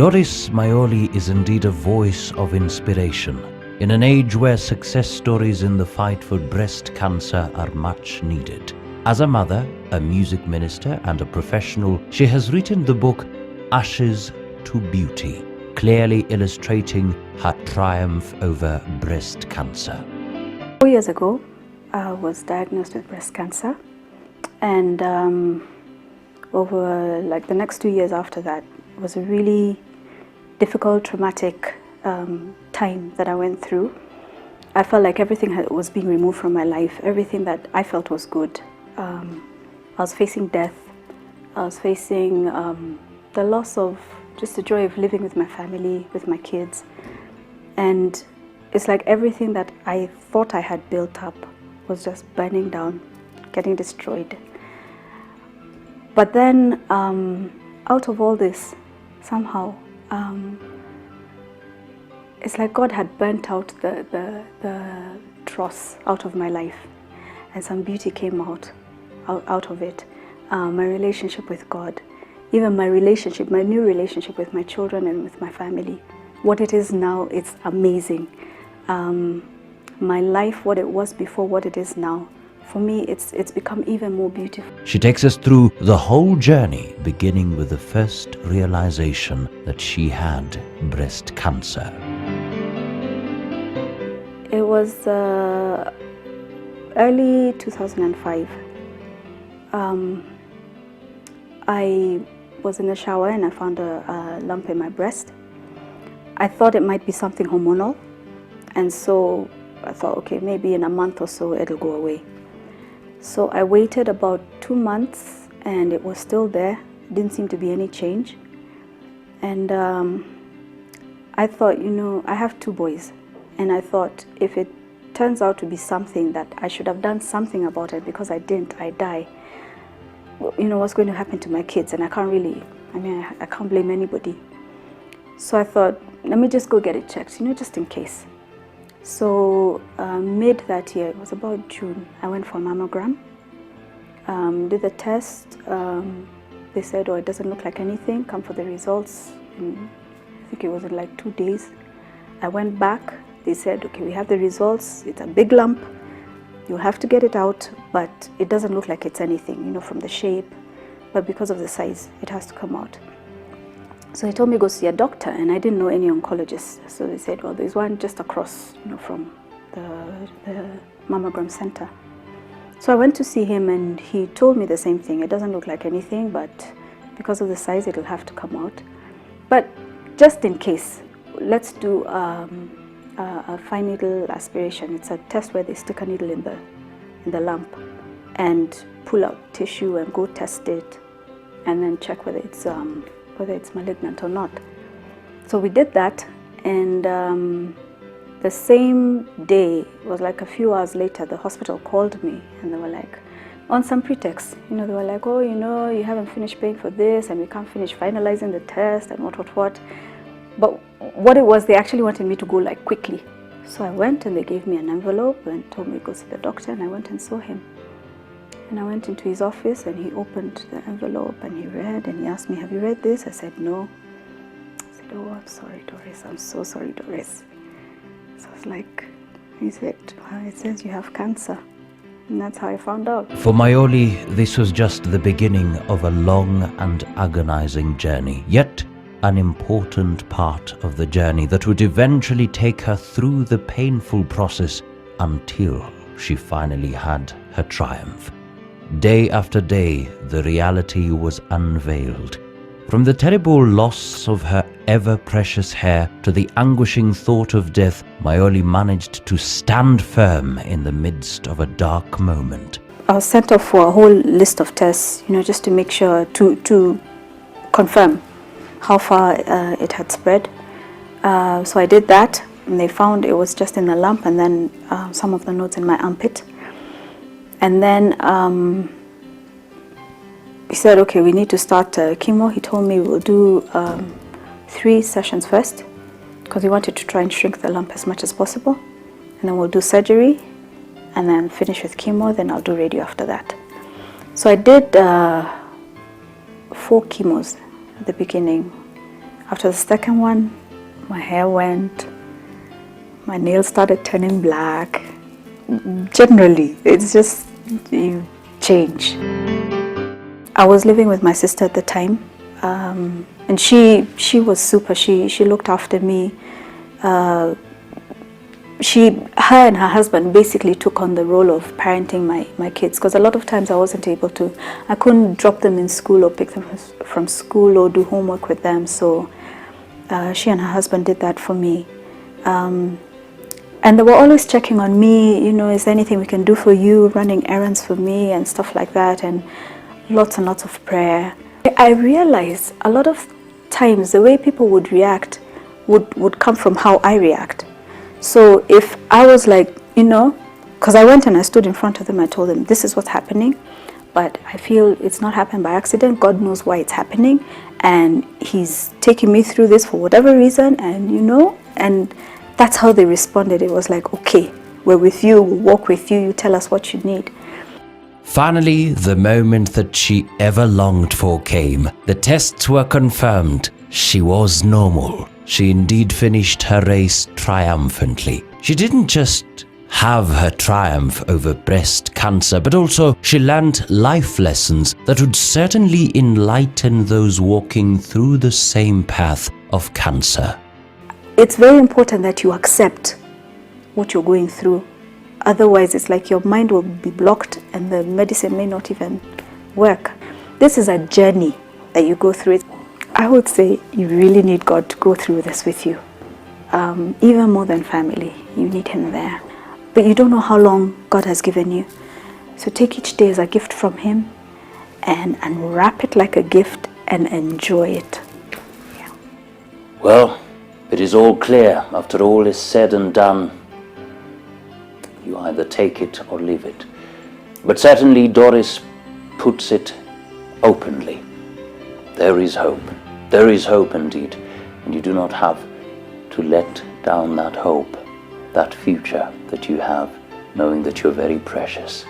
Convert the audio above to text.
Doris Mayoli is indeed a voice of inspiration. In an age where success stories in the fight for breast cancer are much needed. As a mother, a music minister, and a professional, she has written the book Ashes to Beauty, clearly illustrating her triumph over breast cancer. 4 years ago, I was diagnosed with breast cancer, and over like the next 2 years after that, it was a really difficult, traumatic time that I went through. I felt like everything was being removed from my life, everything that I felt was good. I was facing death, I was facing the loss of just the joy of living with my family, with my kids. And it's like everything that I thought I had built up was just burning down, getting destroyed. But then out of all this, somehow, it's like God had burnt out the dross out of my life, and some beauty came out of it. My relationship with God, even my new relationship with my children and with my family. What it is now, it's amazing. My life, what it was before, what it is now, for me, it's become even more beautiful. She takes us through the whole journey, beginning with the first realization that she had breast cancer. It was early 2005. I was in the shower and I found a lump in my breast. I thought it might be something hormonal, and so I thought, okay, maybe in a month or so it'll go away. So I waited about 2 months and it was still there. Didn't seem to be any change. And I thought, I have 2 boys, and I thought if it turns out to be something that I should have done something about it, because I didn't, I die. What's going to happen to my kids? And I can't really, I can't blame anybody. So I thought, let me just go get it checked, just in case. So mid that year, it was about June, I went for a mammogram, did the test. They said, oh, it doesn't look like anything, come for the results. And I think it was in like 2 days. I went back, they said, okay, we have the results, it's a big lump, you'll have to get it out, but it doesn't look like it's anything, from the shape, but because of the size, it has to come out. So he told me go see a doctor, and I didn't know any oncologists. So they said, well, there's one just across, from the mammogram center. So I went to see him, and he told me the same thing. It doesn't look like anything, but because of the size, it'll have to come out. But just in case, let's do a fine needle aspiration. It's a test where they stick a needle in the lump and pull out tissue and go test it, and then check whether it's malignant or not. So we did that, and the same day, it was like a few hours later, the hospital called me, and they were like, on some pretext, they were like, oh, you haven't finished paying for this, and we can't finish finalizing the test, and what. But what it was, they actually wanted me to go like quickly. So I went, and they gave me an envelope and told me to go see the doctor, and I went and saw him. And I went into his office, and he opened the envelope, and he read, and he asked me, have you read this? I said, no. I said, oh, I'm sorry, Doris. I'm so sorry, Doris. So I was like, he said, well, it says you have cancer. And that's how I found out. For Mayoli, this was just the beginning of a long and agonizing journey, yet an important part of the journey that would eventually take her through the painful process until she finally had her triumph. Day after day, the reality was unveiled. From the terrible loss of her ever-precious hair to the anguishing thought of death, Mayoli managed to stand firm in the midst of a dark moment. I was sent off for a whole list of tests, just to make sure, to confirm how far it had spread. So I did that, and they found it was just in the lump, and then some of the nodes in my armpit. And then he said, okay, we need to start chemo. He told me we'll do 3 sessions first, because he wanted to try and shrink the lump as much as possible. And then we'll do surgery, and then finish with chemo, then I'll do radio after that. So I did 4 chemos at the beginning. After the second one, my hair went, my nails started turning black. Generally, it's just, you change. I was living with my sister at the time, and she was super. She looked after me. Her and her husband basically took on the role of parenting my kids, because a lot of times I wasn't able to. I couldn't drop them in school or pick them from school or do homework with them. So she and her husband did that for me. And they were always checking on me, you know, is there anything we can do for you, running errands for me and stuff like that, and lots of prayer. I realized a lot of times the way people would react would come from how I react. So if I was like, you know, because I went and I stood in front of them, I told them, this is what's happening, but I feel it's not happened by accident. God knows why it's happening, and He's taking me through this for whatever reason, and you know, and that's how they responded. It was like, okay, we're with you, we'll walk with you, you tell us what you need. Finally, the moment that she ever longed for came. The tests were confirmed. She was normal. She indeed finished her race triumphantly. She didn't just have her triumph over breast cancer, but also she learned life lessons that would certainly enlighten those walking through the same path of cancer. It's very important that you accept what you're going through. Otherwise, it's like your mind will be blocked and the medicine may not even work. This is a journey that you go through. I would say you really need God to go through this with you. Even more than family, you need Him there. But you don't know how long God has given you. So take each day as a gift from Him and unwrap it like a gift and enjoy it. Yeah. Well, it is all clear. After all is said and done, you either take it or leave it. But certainly Doris puts it openly. There is hope. There is hope indeed. And you do not have to let down that hope, that future that you have, knowing that you're very precious.